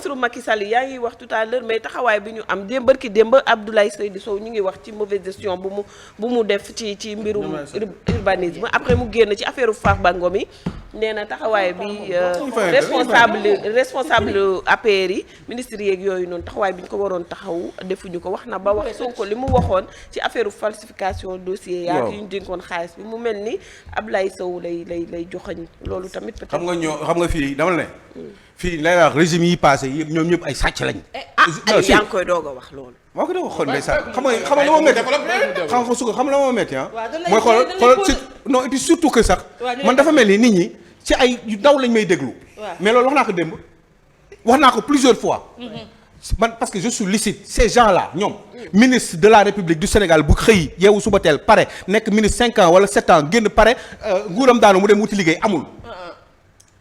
ministre Macky Sall yaa ngi wax tout à l'heure mais taxawaay bi ñu am démb Abdoulaye Seydou Sow ñu ngi wax ci mauvaise gestion bu mu def ci mbirum urbanisme après mu génn ci affaire Farba Ngom yi nee na taxawaay bi responsable APR yi ministre yeeg yooyu noonu taxawaay bi ñu ko waroon taxaw defuñu ko wax na ba wax Sonko li mu waxoon ci affaire falsification dossier yaa yi ñu dénkoon xaalis bi mu mel ni Abdoulaye Sow lay joxañ loolu tamit peut-être xam nga fii dama ne fii lay wax régime yi passé yëpp ñoom ñëpp ay sàcc lañ yaa ngi koy doog a wax loolu moo ko doog a xool ndeysaan xam nga la moo métti xam la moo métti mooy xool non et puis surtout que sax man dafa mel ni nit ñi ci ay yu ndaw lañ may déglu mais loolu wax naa ko démb wax naa ko plusieurs fois man parce que je sollicite ces gens-là ñoom ministre de la République du Sénégal bu xëy yeewu suba teel pare nekk ministre 5 ans wala 7 ans génn pare nguuram daanu mu dem wuti liggéey amul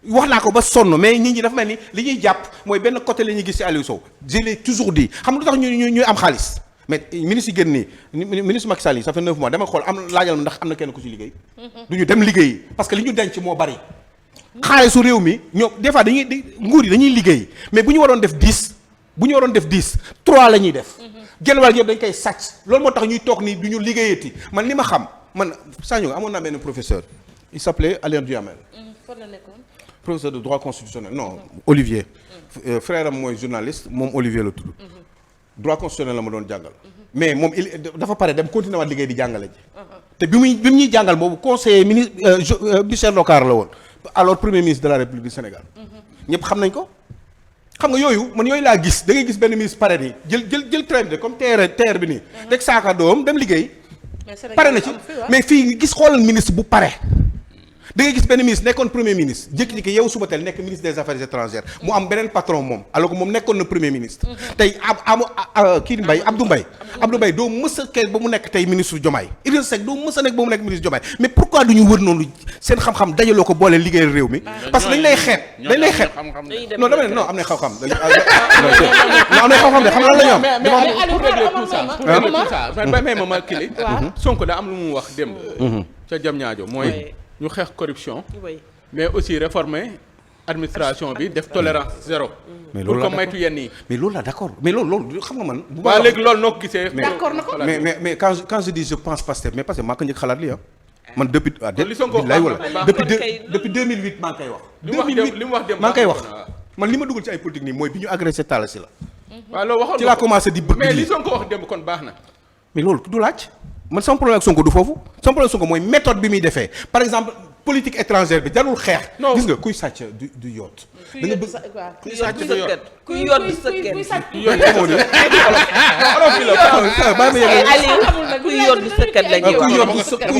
wax naa ko ba sonn mais nit ñi dafa mel ni li ñuy jàpp mooy benn côté la ñuy gis ci Aliou Sow je l'ai toujours dit xam nga lu tax ñuy am xaalis mais ministre yi génn nii ministre Macky Sall yi ça fait 9 mois dama xool laajal ma ndax am na kenn ku ci liggéey du ñu dem liggéey parce que li ñu denc moo bari xaalisu réew mi ñoom des fois nguur yi dañuy liggéey mais bu ñu waroon def 10 3 la ñuy def genn wàll yëpp dañ koy sàcc loolu moo tax ñuy toog nii du ñu liggéeyati man li ma xam man Sagnoo amoon naa benn professeur il s'appelait Alain Duhamel professeur de droit constitutionnel non Olivier frère am mooy journaliste moom Olivier la tudd droit constitutionnel la ma doon jàngal mais moom dafa pare dem continuer waat liggéey di jàngale ji te bi mu ñuy jàngal boobu conseiller ministre Michel Rocard la woon alors premier ministre de la République du Sénégal ñëpp xam nañ ko xam nga yooyu laa gis da ngay gis benn ministre pare nii jël train de comme terre bi nii teg saaka doom dem liggéey pare na ci mais fii gis xoolal ministre bu pare da ngay gis benn ministre nekkoon premier ministre jékki-jékki yow suba teel nekk ministre des affaires étrangères mu am beneen patron moom alors que moom nekkoon na premier ministre tey Abdou Mbaye doo mës a kay ba mu nekk tey ministre Diomaye Idrissa Seck doo mës a nekk ba mu nekk ministre Diomaye mais pourquoi duñu wër noonu seen xam-xam dajaloo ko boole liggéeyal réew mi parce que dañ lay xeet non dama ne non am na xam-xam non am na xam-xam de xam lan la ñu am may ma kili Sonko da am lu mu wax démb ca jam ñaajo mooy ñu xeex corruption mais aussi réformer administration bi def tolérance zéro pour ko maytu yenn yi mais loolu la d'accord mais loolu xam nga man waaw léegi loolu noo ko gisee d'accord na ko mais quand je dis je pense Pastef mais parce que maa ko njëkk xalaat li man depuis li Sonko billaay wala depuis 2008 maa ngi koy wax 2008 li mu wax dem maa ngi koy wax man li ma dugal ci ay politique nii mooy bi ñu agressé Talla Sylla waaw loolu waxoon ci laa commencé di bëgg mais li Sonko wax démb kon baax na mais loolu du laaj man sama problème ak Sonko du foofu sama problème ak Sonko mooy méthode bi muy defee par exemple politique étrangère bi jarul xeex. gis nga kuy sàcc du yoot. da nga bëgg kuy sàcc du yoot kuy yoot du sëkket. kuy yoot du sëkket la ñuy wax. du sëkket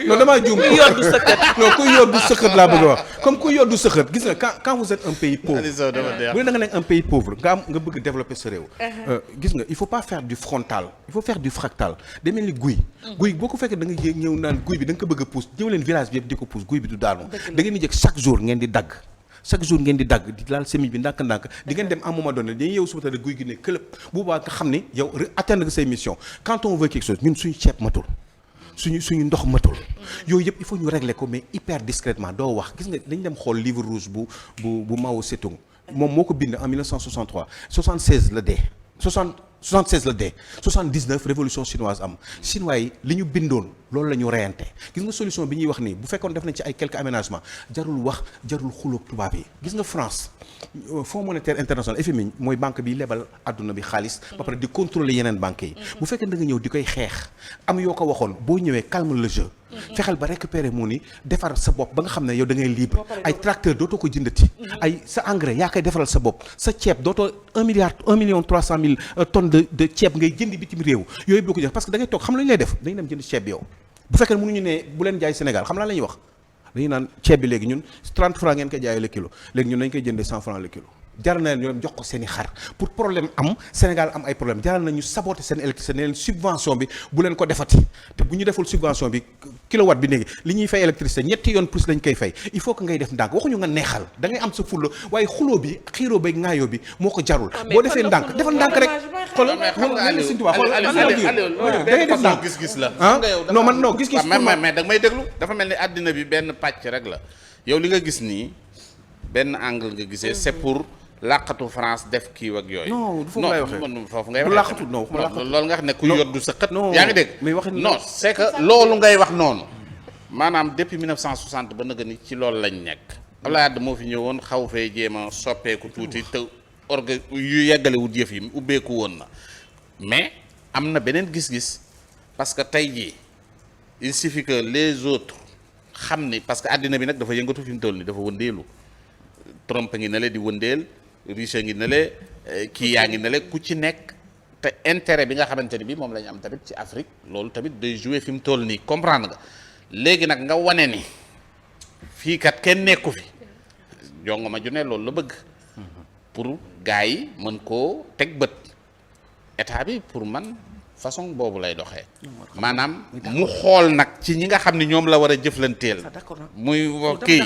non damaa juum kuy yoot du sëkket. non kuy yoot du sëkket laa bëgg a wax comme kuy yoot du sëkket gis nga quand vous êtes un pays pauvre. bu dee da nga nekk un pays pauvre nga bëgg développer sa réew. gis nga il faut pas faire du frontal il faut faire du fractal day mel ni guy. guy boo ko fekkee da nga ñëw naan guy bi da nga ko bëgg a pousse ñëw leen village bi yëpp di ko pousse guy bi du daanu. da ngeen di jëkk chaque jour ngeen di dagg di laal semis bi ndànk-ndànk di ngeen dem à un moment donné dañuy yeewu suba teel guy gi ne këlëb bu boobaa nga xam ni yow atteindre nga say mission quand on veut quelque chose ñun suñu ceeb matul suñu ndox matul yooyu yëpp il faut ñu régler ko mais hyper discrètement doo wax gis nga dañ dem xool livre rouge bu Mao Tse-tung moom moo ko bind en 1963 76 la dee 76 la dee 79 révolution chinoise am chinois yi li ñu bindoon loolu la ñu reyante gis nga solution bi ñuy wax nii bu fekkoon def nañ ci ay quelques aménagements jarul xuloog tubaab yi gis nga France Fonds monétaire international FMI mooy banque bi lebal àdduna bi xaalis ba pare di contrôler yeneen banques yi bu fekkee da nga ñëw di koy xeex am yoo ko waxoon boo ñëwee calme le jeu fexeel ba récupérer mu ni defar sa bopp ba nga xam ne yow da ngay libre ay tracteur dootoo ko jëndati ay sa engrais yaa koy defaral sa bopp sa ceeb dootoo 1 million 300 mille tonnes de ceeb ngay jëndi bitim réew yooyu boo ko jël parce que da ngay toog xam la ñu lay def dañuy dem jënd ceeb yow bu fekkee mënuñu ne bu leen jaay Sénégal xam la ñuy wax dañuy naan ceeb bi léegi ñun 30 francs ngeen koy jaayee le kilo léegi ñun dañ koy jëndee 100 francs le kilo jaral na leen ñu dem jox ko seen i xar pour problème am Sénégal am ay problème jaral na ñu saboter seen électricité ne leen subvention bi bu leen ko defati te bu ñu deful subvention bi kilowatt bi léegi li ñuy fay électricité ñetti yoon plus lañ koy fay il faut que ngay def ndànk waxuñu nga neexal da ngay am sa fulla waaye xuloo bi xiiroo bay ŋaayoo bi moo ko jarul boo defee ndànk defal ndànk rek xoolal da ngay def ndànk gis-gis la non man non gis-gis mais da nga may déglu dafa mel ni àddina bi benn pàcc rek la yow li nga gis nii benn angle nga gisee c'est pour làqatu France def kii ak yooyu. non foofu ngay waxee non foofu ngay waxee làqatu non loolu nga xam ne ku yor du sëqat. yaa ngi dégg mais waxin non c'est que loolu ngay wax noonu maanaam depuis 1960 ba nga ni ci loolu lañ nekk. Abdoulaye Wade moo fi ñëwoon xaw fee jéem a soppeeku tuuti te yu yeggalewut yëf yi ubbeeku woon na mais am na beneen gis-gis parce que tey jii il suffit que les autres xam ni parce que àddina bi nag dafa yëngatu fi mu toll nii dafa wëndeelu Trump ngi ne le di wëndeel Russie ngi ne le kii yaa ngi ne le ku ci nekk te intérêt bi nga xamante ni bi moom la ñu am tamit ci Afrique loolu tamit day jouer fi mu toll nii comprendre nga léegi nag nga wane ni fii kat kenn nekku fi jongo ma ju ne loolu la bëgg pour gars yi mën koo teg bët état bi pour man façon boobu lay doxee maanaam mu xool nag ci ñi nga xam ne ñoom la war a jëflanteel muy wax kii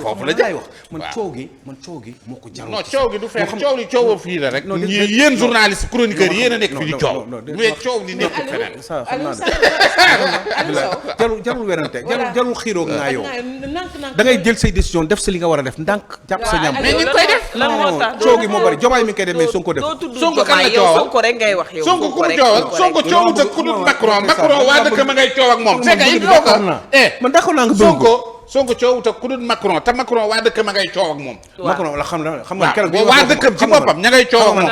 foofu la jaay wax man coow gi moo ko jarul non coow gi du fenn coow li coow fii la rek yéen journaliste chroniqueur yéen a nekk fi di coow mais coow li nekk feneen ça xam naa jarul werante jarul xiiroo ngaa yow da ngay jël say décision def sa li nga war a def ndànk jàpp sa ñam mais ñu koy def lan moo tax coow gi moo bari Diomaye mi koy def mais Sonko def Sonko kan la coowal Sonko rek ngay wax yow Sonko ku mu coowal Sonko coowut ak ku dul Macron waa dëkk ma ngay coow ak moom c'est que il faut que man d'accord naa nga Sonko coowut ak ku dul Macron te Macron waa dëkk ma ngay coow ak moom Macron la xam nga keroog waa dëkkam ci boppam ña ngay coow ak moom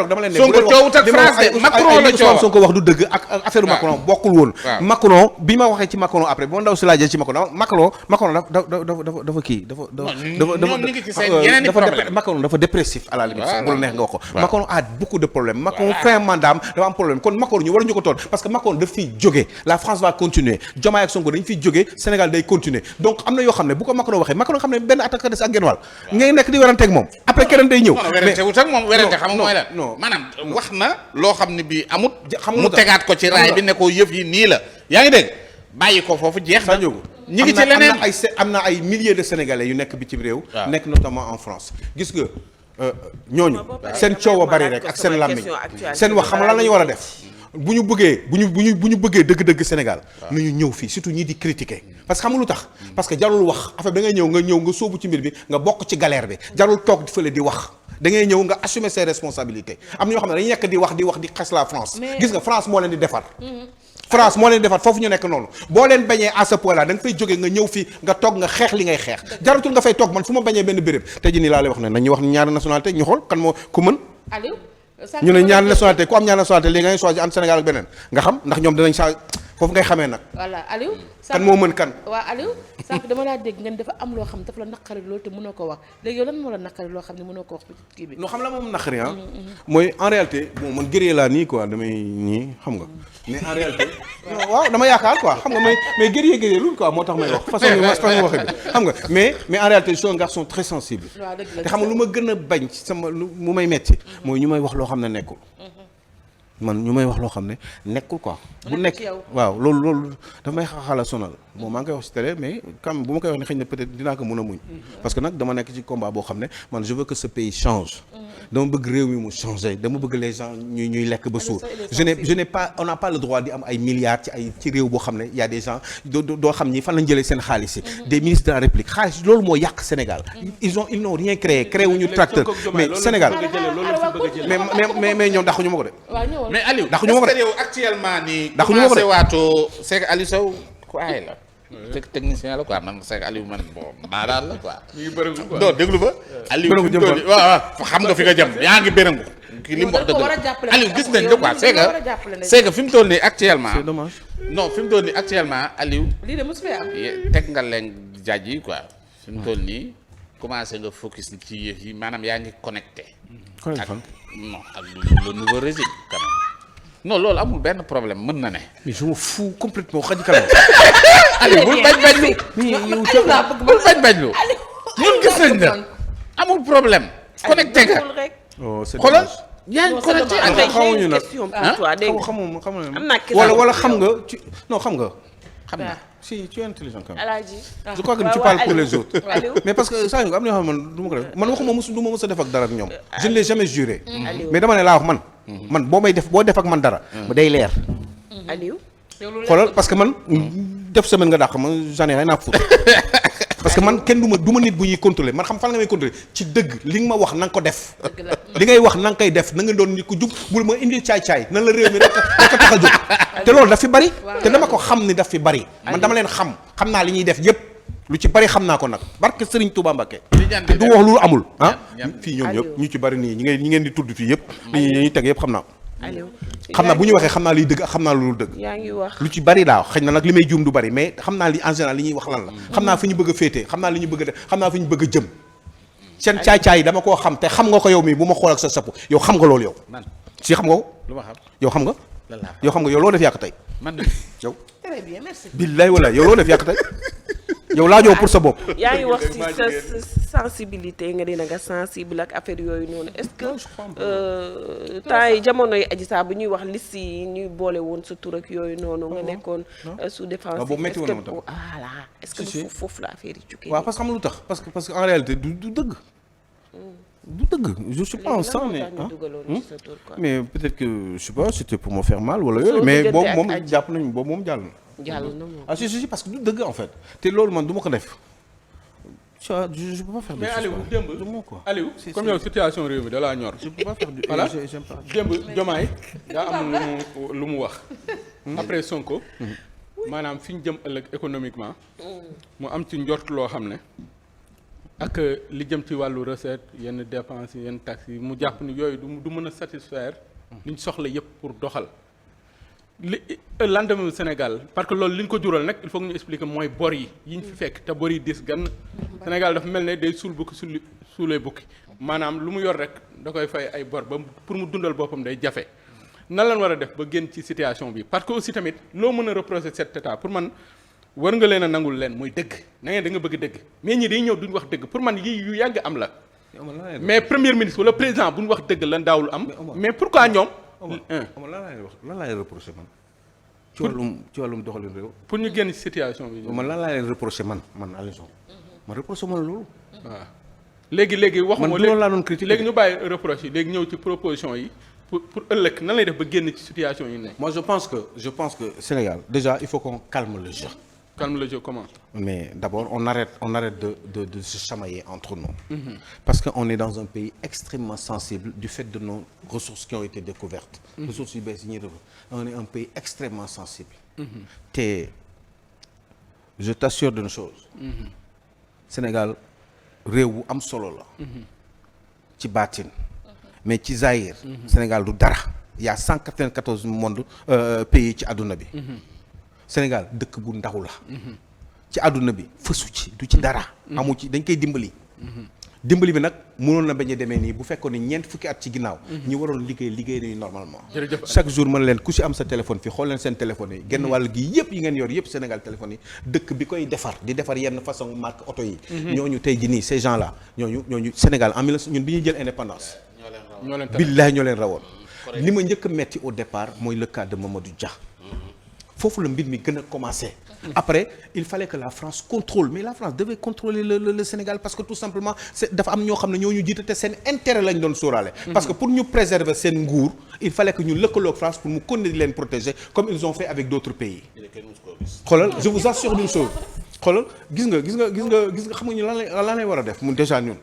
dama leen Sonko coowut ak France Macron la coow Sonko wax du dëgg ak affaire Macron bokkul woon Macron bi ma waxee ci Macron après bi ma ndaw si laajee ci Macron dafa kii Macron dafa dépressif à la limite bu la neex nga wax ko Macron a beaucoup de problèmes Macron fin mandat dafa am problème kon Macron ñu war ñu ko tool parce que Macron daf fiy jógee la France va continuer Diomaye ak Sonko dañ fiy jógee Sénégal day continuer donc am na yoo xam ne bu ko Macron waxee Macron xam ne benn attaque des ak genn wàll ngay nekk di werante ak moom après keneen day ñëw werante wut ak moom werante xam nga mooy la maanaam wax na loo xam ne bii amut mu tegaat ko ci raay bi ne ko yëf yi nii la yaa ngi dégg bàyyi ko foofu jeex na ñi ngi ci leneen am na ay milliers de Sénégalais yu nekk bitim réew nekk notamment en France gis nga ñooñu seen coow a bari rek ak seen làmmiñ seen wax xam lan la ñu war a def bu ñu bëggee dëgg-dëgg Sénégal nañu ñëw fii surtout ñii di critiquer parce que xam nga lu tax parce que jarul wax affaire da ngay ñëw nga sóobu ci mbir bi nga bokk ci galère bi jarul toog fële di wax da ngay ñëw nga assumer ses responsabilités am na ñoo xam ne dañuy nekk di wax di xas la France gis nga France moo leen di defar France moo leen defar foofu ñu nekk noonu boo leen bañee à ce point là da nga fay jógee nga ñëw fii nga toog nga xeex li ngay xeex jaratul nga fay toog man fu ma bañee benn béréb te ji nii laa lay wax ne nañuy wax ñaari nationalité ñu xool kan moo ku mën ñu ne ñaari nationalité ku am ñaari nationalité léegi ngay choisir entre Sénégal ak beneen nga xam ndax ñoom dinañ saa foofu ngay xamee nag voilà Aliou kan moo mën kan waaw Aliou sànq dama laa dégg ngeen dafa am loo xam dafa la naqari loolu te mënoo ko wax léegi yow lan moo la naqari loo xam ne mënoo ko wax ci kii bi non xam la moom naqari mooy en réalité bon man gëree laa nii quoi damay nii xam nga mais en réalité waaw dama yaakaar quoi xam nga mais gëree lul quoi moo tax may wax façon waxee bi xam nga mais en réalité je suis un garçon très sensible te xam nga lu ma gën a bañ ci sama mu may metti mooy ñu may wax loo xam ne nekkul man ñu may wax loo xam ne nekkul quoi bu nekk waaw loolu dafa may xaxala sonal bon maa ngi koy wax ci télé mais quand bu ma koy wax ne xëy na peut-être dinaa ko mën a muñ parce que nag dama nekk ci combat boo xam ne man je veux que ce pays change dama bëgg réew mi mu changer dama bëgg les gens ñuy lekk ba suur je n'ai pas on n'a pas le droit di am ay milliards ci réew boo xam ne y a des gens doo xam ni fan lañ jëlee seen xaalis yi des ministres de la République xaalis loolu moo yàq Sénégal ils n'ont rien créé wuñu tracteur mais Sénégal mais ñoom daxuñu ma ko de mais Aliou daxuñu ma ko de yow actuellement nii daxuñu ma ko de waatoo c'est que Aliou Sow ku aay la technicien la quoi man c'est que Aliou man bon maa daal la quoi non déglu ba Aliou waaw xam nga fi nga jëm yaa ngi bërëngu ki li mu wax dëgg Aliou gis nañ la quoi c'est que fi mu toll nii actuellement c'est dommage non fi mu toll nii actuellement Aliou lii de mosu fee am teg nga leen jaaj yi quoi fi mu toll nii commencé nga focus ci yëf yi maanaam yaa ngi connecté ak non ak le nouveau régime quand même non loolu amul benn problème mën na ne. mais je me fous complètement xaj kanam. Aliou bul bañ lu. bul bañ lu. ñun gis nañ la amul problème. connecté nga. xoolal yaa ngi connecté ak xamuñu nag wala xam nga ci non xam nga. xam nga si tu es intelligent quand même. je crois que tu parles pour les autres. mais parce que saa yu am na yoo xam ne man du ma ko def man waxuma du ma mës a def ak dara ak ñoom. je ne l'ai jamais juré. mais dama ne laa wax man boo def ak man dara. day leer. Aliou. xoolal parce que man def semaine nga dàq man j'en ai rien à foutre parce que man kenn du ma nit bu ñuy contrôler man xam fan nga may contrôler ci dëgg li nga ma wax na nga ko def li ngay wax na nga koy def na nga doon nit ku jub bul ma indi caay-caay nan la réew mi rek a tax a jóg te loolu daf fi bari te dama ko xam ni daf fi bari man dama leen xam naa li ñuy def yépp lu ci bari xam naa ko nag barke Serigne Touba Mbacké te du wax lu amul fii ñoom ñëpp ñu ci bari nii ñi ngeen di tudd fii yëpp li ñuy teg yëpp xam naa xam naa bu ñu waxee xam naa liy dëgg xam naa lu dëgg yaa ngi wax lu ci bari laa xëy na nag li may juum du bari mais xam naa li en général li ñuy wax lan la xam naa fi ñu bëgg a féetee xam naa li ñu bëgg a def xam naa fi ñu bëgg a jëm seen caay-caay dama koo xam te xam nga ko yow mii bu ma xool ak sa sapp yow xam nga loolu yow si xam nga ko yow xam nga yow xam nga yow loo def yàq tey yow très bien merci billaay walaay yow loo def yàq tey yow laajoo pour sa bopp. yaa ngi wax ci sa sensibilité nga dina nga sensible ak affaire yooyu noonu est-ce que temps yi jamono yi Adji Sarr bu ñuy wax liste yi ñuy boole woon sa tur ak yooyu noonu nga nekkoon sous défense est-ce que foofu la affaire yi jugee waaw parce que xam lu tax parce que en réalité du dëgg du dëgg je suis pas en sang mais peut-être que je sais pas c'était pour me faire mal wala yooyu mais boobu moom jàpp nañu boobu moom jàll na ah si parce que du dëgg en fait te loolu man du ma ko def je peux pas faire mais Aliou démb Aliou comme yow situation réew mi da laa ñor je peux pas faire du voilà démb Diomaye daa am lu mu wax après Sonko maanaam fi ñu jëm ëllëg économiquement mu am ci njort loo xam ne ak li jëm ci wàllu recette yenn dépenses yi yenn taxes yi mu jàpp ni yooyu du mën a satisfaire li ñu soxla yëpp pour doxal li lendemain Sénégal parce que loolu li ñu ko jural nag il faut que ñu expliquer mooy bor yi ñu fi fekk te bor yi dis gan Sénégal dafa mel ne day suul bukki suulee bukki maanaam lu mu yor rek da koy fay ay bor ba pour mu dundal boppam day jafe nan lañ war a def ba génn ci situation bi parce que aussi tamit loo mën a reprocher cet état pour man war nga leen a nangul leen mooy dëgg na ngeen da nga bëgg dëgg mais ñi day ñëw duñ wax dëgg pour man yii yu yàgg am la mais premier ministre wala président bu ñu wax dëgg lan daawul am mais pourquoi ñoom lan laay reproché man ci wàllum doxalin réew pour ñu génn ci situation bi man lan laa leen reproché man Aliou Sow man reproché man loolu waaw léegi waxuma man loolu laa doon critiquer léegi ñu bàyyi reproche yi léegi ñëw ci proposition yi pour ëllëg nan lay def ba génn ci situation yi ne moi je pense que Sénégal déjà il faut qu'on calme le jeu. Calme le jeu comment? Mais d'abord on arrête de se chamailler entre nous. Parce que on est dans un pays extrêmement sensible du fait de nos ressources qui ont été découvertes. Ressources yu bees yi ñuy def on est un pays extrêmement sensible. te je t'assure d'une chose. Sénégal réew bu am solo la. ci baatin. mais ci Zaïre. Sénégal du dara. il y a 194 pays ci àdduna bi. Sénégal dëkk bu ndaw la. ci àdduna bi fësu ci du ci dara. amu ci dañ koy dimbali. dimbali bi nag mënoon na bañ a demee nii bu fekkoon ni ñeent fukki at ci ginnaaw. ñi waroon liggéey nañu normalement. chaque jour mën leen ku si am sa téléphone fii xool leen seen téléphone yi. genn wàll gi yëpp yi ngeen yor yëpp Sénégal téléphone yi dëkk bi koy defar di defar yenn façon marque oto yi. ñooñu tey ji nii ces gens là ñooñu Sénégal en ñun bi ñuy jël indépendance. billahi ñoo leen rawoon. li ma njëkk a metti au départ mooy le cas de Mamadou Dia. foofu la mbir mi gën a commencé. après il fallait que la France contrôle mais la France devait contrôler le Sénégal parce que tout simplement dafa am ñoo xam ne ñoo ñu jiite te seen intérêt lañ doon sóoraale. parce que pour ñu préserver seen nguur il fallait que ñu lëkkaloog France pour mu continuer di leen protéger comme ils ont fait avec d'autres pays. xoolal je vous assure d'une chose. xoolal gis nga xam nga ñu lan lay war a def mu déjà ñun.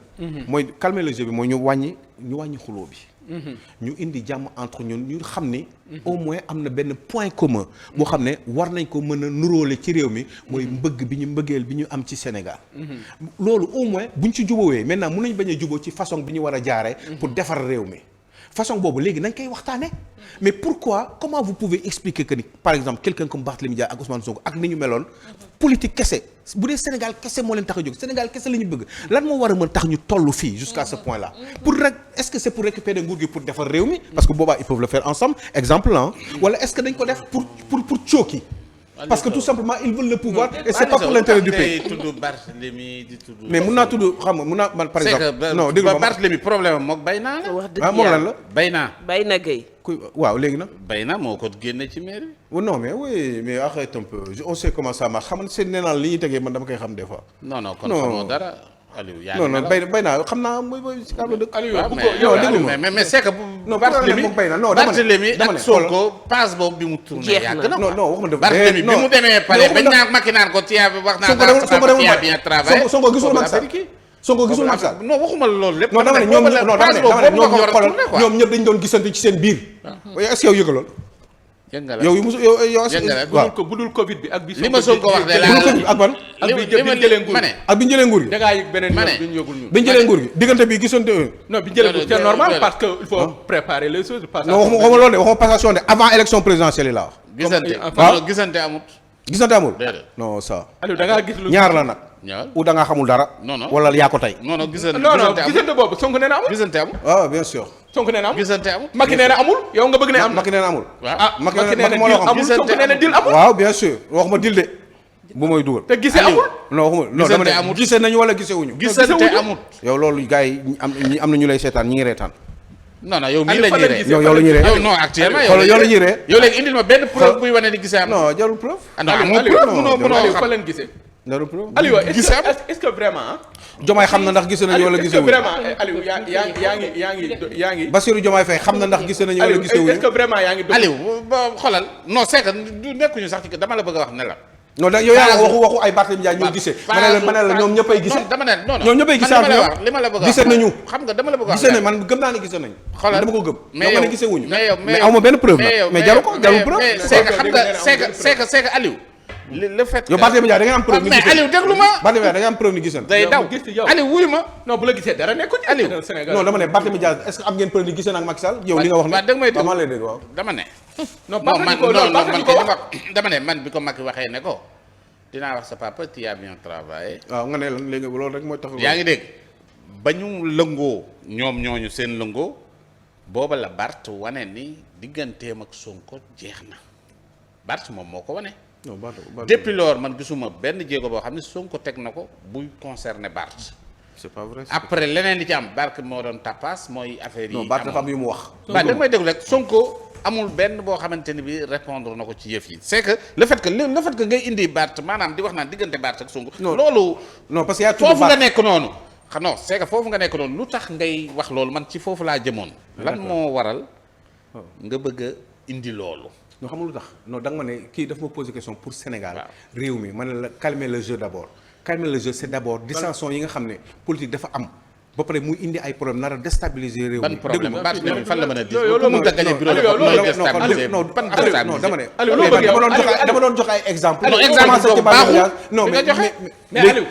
mooy calmer le jeu bi mooy ñu wàññi xuloo bi. ñu indi jàmm entre ñun ñu xam ni. au moins am na benn point commun. boo xam ne war nañ ko mën a nuróole ci réew mi. mooy mbëggeel bi ñu am ci Sénégal. loolu au moins buñ ci jubóowee maintenant mun nañ bañ a jubóo ci façon bi ñu war a jaaree. pour defar réew mi. façon boobu léegi nañ koy waxtaane mais pourquoi comment vous pouvez expliquer que ni par exemple quelqu'un comme Barthélémy Dias ak Ousmane Sonko ak ni ñu meloon politique kese bu dee Sénégal kese moo leen tax a jóg Sénégal kese la ñu bëgg lan moo war a mën tax ñu toll fii jusqu'à ce point là pour rek est-ce que c'est pour récupérer nguur gi pour defar réew mi parce que boobaa ils peuvent le faire ensemble exemple là wala est-ce que dañ ko def pour cooki parce que tout simplement ils veulent le pouvoir et c'est pas pour l'intérêt du pays. mais mun naa tudd xam nga mun naa man par exemple. non dégg nga Barthélémy problème moom Bayna la. wax dëgg moom lan la. Bayna Gueye. waaw léegi nag. Bayna moo ko génne ci mairie. non mais oui mais arrête un peu on sait comment ça marche xam nga seen nee naa li ñuy tegee man dama koy xam des fois. non kon xamoo dara. Aliou yaa non bay naa xam naa mooy si kàddu dëkk. Aliou waaw bu ko yow déglu ma mais c'est que non Barthélemy moom bay na non dama Barthélemy dama ak ne Sonko passe boobu bi mu tourné Jeex na. yàgg na non non waxuma dëgg. Barthélemy bi mu demee pare bañ naan Macky naan ko tiya wax naa tiya bien travaillé Sonko gisul Macky Sall Sonko gisul Macky Sall non waxuma loolu lépp non dama ne ñoom ñoom xoolal ñoom ñëpp dañu doon gisante ci seen biir est-ce que yow yëga lool yow yu musu yow waaw budul Covid bi ak bi li ma Sonko wax de ak ban ak bi jëlee nguur gi ak bi ñu jëlee nguur gi dangaa yëg beneen yoon bi ñu yëgul ñu bi ñu jëlee nguur gi diggante bi gisante non bi ñu jëlee nguur c'est normal parce que il faut préparer les choses non waxuma loolu de waxuma passation de avant élection présidentielle yi laa wax gisante amut gisante amul déedéet non ça Aliou da ngaa gis lu ñaar la nag ñaar ou da ngaa xamul dara non non wala yaa ko tey non non gisante non non amut gisante boobu Sonko nee na amul gisante amut waaw bien sûr Sonko nee na amul gisante amut Macky nee na amul yow nga bëgg ne am na Macky nee na amul waaw ah Macky Macky nee na moo la dil xam. amul Sonko nee na dil amul waaw bien sûr waxuma dil de bu may dugal te gisee amul non waxuma non dama ne gisee nañu wala gisee wuñu gisante amut yow loolu gars yi am na ñu lay seetaan ñi ngi reetaan non non yow nii la Aliou ñuy ree yow la ñuy ree yow non actuellement xoolal yow la ñuy ree yow léegi indil ma benn preuve buy wane ni gisee am non jarul preuve ah non Aliou amul preuve mënoo Aliou xam fa leen gisee jarul preuve Aliou Gisee am est-ce que vraiment Diomaye xam na ndax gisee nañu wala gisee wuñu vraiment Aliou yaa ngi Bassirou Diomaye Faye xam na ndax gisee nañu wala Aliou gisee est-ce wuñu que vraiment yaa ngi dox Aliou ba xoolal non c'est que du nekkuñu sax ci dama la bëgg a wax ne la non da yow yaa waxu ay Barthélémy Dias ñoo gisee ma ne la ñoom ñëppay gisee non dama ne non ñoom ñëppay gisee ak ñoom li ma la bëgg a wax gisee nañu xam nga dama la bëgg a wax gisee nañ man gëm naa ne gisee nañ xoolal dama ko gëm mais yow nga ne yow gisee wuñu mais yow mais aw ma benn preuve nag mais jaru ko jarul preuve mais c'est que xam nga c'est que Aliou le fait yow Barthélémy Dias da ngeen am preuve ni mais gisee Aliou déglu ma Barthélémy Dias da ngeen am preuve ni gisee day daw gis yow. Aliou wuyu ma non bu la gisee dara nekkul ci Aliou. Sénégal non dama ne Barthélémy Dias est-ce que am ngeen preuve ni gisee na ak Macky Sall yow li nga wax waaw danga may déglu maa lay dégg waaw dama ne non non man ko non man ko wax dama ne man bi ko Macky waxee ne ko dinaa wax sa papa tu as bien travaillé waaw nga ne lan léegi loolu rek mooy tax yaa ngi dégg ba ñu lëngoo ñoom ñooñu seen lëngoo booba la Bart wane ni digganteem ak Sonko jeex na Bart moom moo ko wane non depuis lors man gisuma benn jéego boo xam ne Sonko teg na ko buy concerné Bart c'est pas vrai après leneen li ci am Bart moo doon tapas mooy affaire yi non Bart dafa am yu mu wax waaw da nga may déglu rek Sonko amul benn boo xamante ni bi répondre na ko ci yëf yi c'est que le fait que ngay indi Bart maanaam di wax naan diggante Bart ak Sonko loolu non parce que yaa tudd foofu Bart nga nekk noonu xam non c'est que foofu nga nekk noonu lu tax ngay wax loolu man ci foofu laa jëmoon lan moo waral nga bëgg a indi loolu non xam nga lu tax non da nga ma ne kii daf ma poser question pour Sénégal réew mi ma ne la calmer le jeu d'abord calmer le jeu c'est d'abord dissension yi nga xam ne politique dafa am ba pare muy indi ay problème nar a déstabiliser réew mi ban problème déglu ma. Bart fan la mën a dis yow bu mu gagné bureau de vote looy déstabiliser non ban non déstabiliser dama ne Aliou loo bëgg yow dama doon jox ay exemple non exemple boobu baaxul non li nga joxe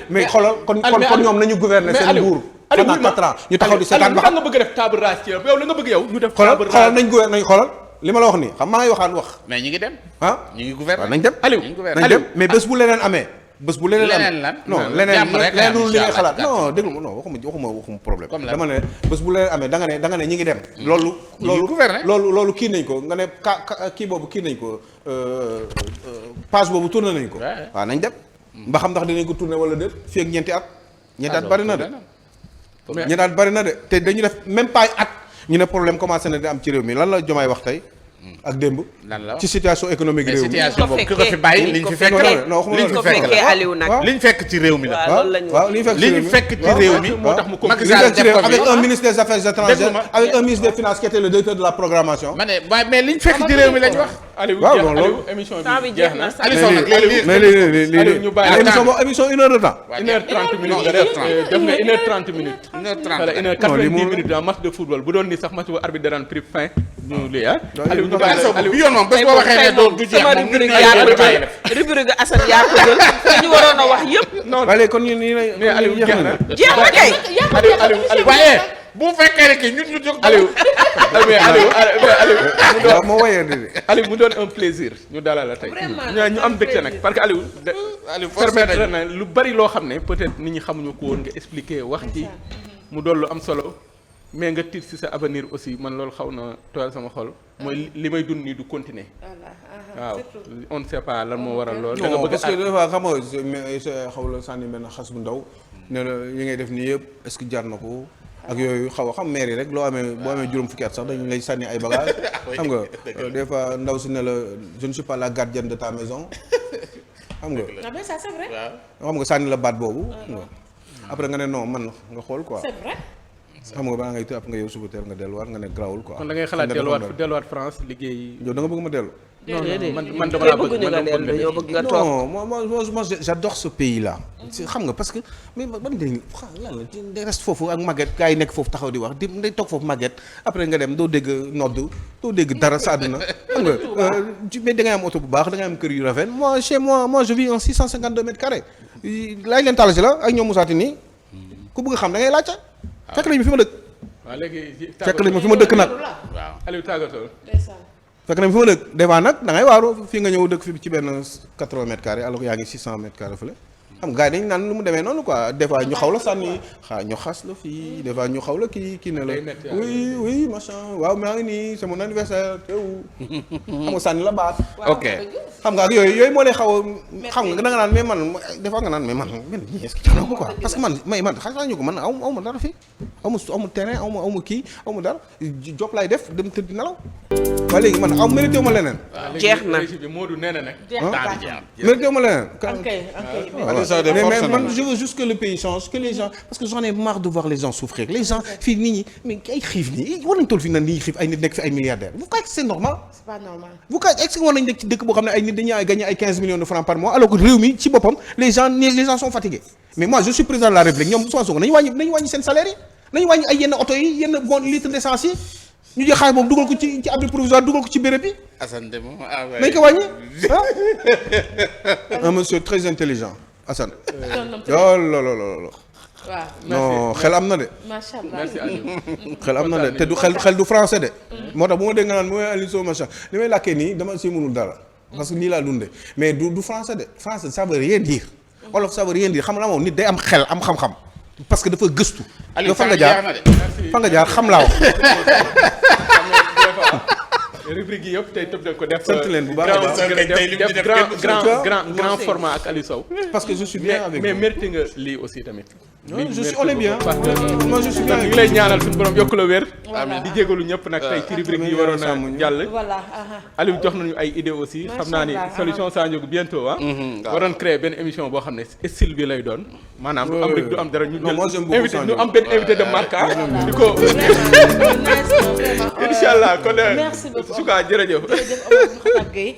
mais xoolal kon ñoom nañu gouverner seen nguur pendant 4 ans ñu taxaw di seetaan ba xam nga bëgg def table rase ci yow la nga bëgg yow ñu def table xoolal nañ gouverner xoolal li ma la wax nii xam maa ngi waxaat wax mais ñi ngi dem ah ñi ngi gouverner waaw nañ dem Aliou ñi ngi nañ gouverner dem mais bés bu leneen amee bés bu leneen leneen lan non jàmm leneen rek leneen lu li ngay incha xalaat Allah. non déglu ma non waxuma problème Comme lan? dama ne bés bu leneen amee da nga ne ñi ngi dem loolu gouverner. loolu kii nañ ko nga ne kii boobu kii nañ ko page boobu tourné nañ ko Ouais. waaw nañ dem ba xam ndax dinañ ko tourné wala déet fii ak ñeenti at bari na de ñeenti at bari na de te dañu def même pas at ñu ne problème commencé na di am ci réew mi lan la Diomaye wax tey ak démb lan la wax ci situation économique mais réew mi situation boobu ki ko fi bàyyi liñ fi fekk non, la non, non, waxuma liñ loolu. fi fekk fekkee la Aliou nag. waaw. liñ fekk ci réew mi la waaw loolu lañu waaw li ñu fekk ci liñ réew mi. fekk ci waaw. réew mi moo tax mu Macky li ñu Sall fekk ci def réew ko avec fi un ministre des affaires étrangères Déglu ma. avec un ministre des finances qui était le directeur de la programmation. ma ne waaye mais liñ fekk ci réew mi lañ wax Aliou waaw, jeex bon, Aliou loolu- émission temps bi bi jeex jeex na na Aliou Sow nag léegi mais léegi Aliou ñu bàyyi émission boobu émission 1 heure de temps. 1h30 minutes Non, nga def 1h30. def nga 1h30 minutes 1h30. wala 1h90 Non, li mu- minutes dans match de football bu doon ni sax match bu arbitre daan pris fin ñu lii ah Non, Aliou ñu Aliou bàyyi Sow Aliou bi yoon moom bés boo waxee ne doo du jeex sama moom rubrique ñun yaa ko ñooy bàyyi jël def rubrique Assane yaa ko jël dañu waroon a wax yëpp non waaye léegi kon ñu nii lay. mais Aliou jeex na jeex na kay Aliou waaye bu fekkee ne que ñun ñu jóg Aliou mais Aliou waaw moo wayee di Aliou mu doon un plaisir ñu dalal la tey ñu am dëkk nag parce que Aliou Aliou forcé permettre nañu. na lu bari loo xam ne peut-être nit ñi xamuñu ko woon nga expliquer wax ci mu doon lu am solo mais nga tiit ci sa avenir aussi man loolu xaw na tooyal sama xol mooy li may dund nii du continuer waaw on ne sait pas lan moo waral loolu da nga non bëgg parce que des fois xam nga xaw la sànni benn xas bu ndaw ne la yi ngay def nii yëpp est-ce que jar na ko ak yooyu xaw a xam maire yi rek loo amee boo amee juróom fukki at sax dañu lay sànni ay bagages xam nga des fois ndaw si ne la je ne suis pas la gardienne de ta maison xam nga non mais ça c'est vrai. xam nga sànni la baat boobu xam nga après nga ne non man nga xool quoi. c'est vrai. xam nga balaa ngay tëb nga yow suba teel nga delluwaat nga ne grawul quoi. kon da ngay xalaat delluwaat France liggéey. yow da nga bëgg ma dellu. non man dama laa bëgg yow bëgg nga toog. non moi j'adore ce pays là. xam nga parce que mais ban njëriñ lan la day reste foofu ak Maguette gars yi nekk foofu taxaw di wax di day toog foofu Maguette après nga dem doo dégg nodd doo dégg dara sa àdduna xam nga mais da ngay am oto bu baax da ngay am kër yu rafet moi chez moi je vis en 652 mètres carrés laaj leen talasi la ak ñoom Moussa Tine ku bëgg xam da ngay laajte fekk nañu fi ma dëkk. waaw léegi fekk nañu fi ma dëkk nag. waaw Aliou tàggatoo. fekk nañu fi ma dëkk des fois nag da ngay waaru fii nga ñëw dëkk fi ci benn 80 mètres carrés alors que yaa ngi 600 mètres carrés fële. xam nga gars yi dañu naan lu mu demee noonu quoi des fois ñu xaw la sànni ñu xas la fii des fois ñu xaw la kii ne la. oui machin waaw maa ngi nii c'est mon anniversaire teew. xam nga sànni la baat. ok xam nga ak yooyu moo lay xaw a xam nga da nga naan mais man des fois nga naan mais man est-ce que jox na ko quoi parce que man xaalis ñu ko man aw ma dara fii aw ma terrain aw ma kii aw ma dara job laay def dem tëdd nelaw waaye léegi man mérité ma leneen. jeex na Modou nee na nag. mérité ma leneen. mais man je veux juste que le pays change que les gens parce que j'en ai marre de voir les gens souffrir les gens fii nit ñi mais ay xiif nii war nañ toll fii naan nii xiif ay nit nekk fi ay milliardaires vous croyez que c'est normal. c'est pas normal. vous croyez est-ce que war nañ nekk ci dëkk boo xam ne ay nit dañuy gagner ay 15 millions de francs par mois alors que réew mi ci boppam les gens sont fatigués mais moi je suis président de la République ñoom Ousmane Sonko nañu wàññi seen salaire yi nañu wàññi ay yenn oto yi yenn bon litre d'essence yi ñu jël xaalis boobu dugal ko ci abri provisoire dugal ko ci béréb bi. Assane de moom nañ ko wàññi un monsieur très intelligent Assane. looloo. waaw non xel am na de. macha allah merci Aliou. xel am na de te du xel du français de. moo tax bu ma dégg nga naan mooy Aliou Sow machin li may làkkee nii dama si mënul dara parce que nii laa dundee mais du français de français ça veut rien dire. wolof ça veut rien dire xam nga moom nit day am xel am xam-xam parce que dafa gëstu. Aliou fan nga jaar xam laa wax. rubrique yi yëpp tey tëb nañ ko def. sant leen bu baax a baax grand format ak Aliou Sow. parce que je suis bien avec mais vous. mérité nga lii aussi tamit. on est bien. moi je suis bien ñu ngi lay ñaanal suñu borom yokk la wér. Voilà. di jégalu ñëpp nag tey ci rubrique yi waroon a jàll. voilà. Aliou jox nañu ay idées aussi. Macha xam naa ni Allah. solution Sandiogou bientôt ah. waroon créer benn émission boo xam ne style bi lay doon. maanaam du am rek du am dara ñu Non, moi, j'aime beaucoup invité ñu Sandiogou. am benn invité de marque ah. di ko Vraiment, incha allah kon. merci beaucoup Souka jërëjëf. jërëjëf Omar Mokhtar Gueye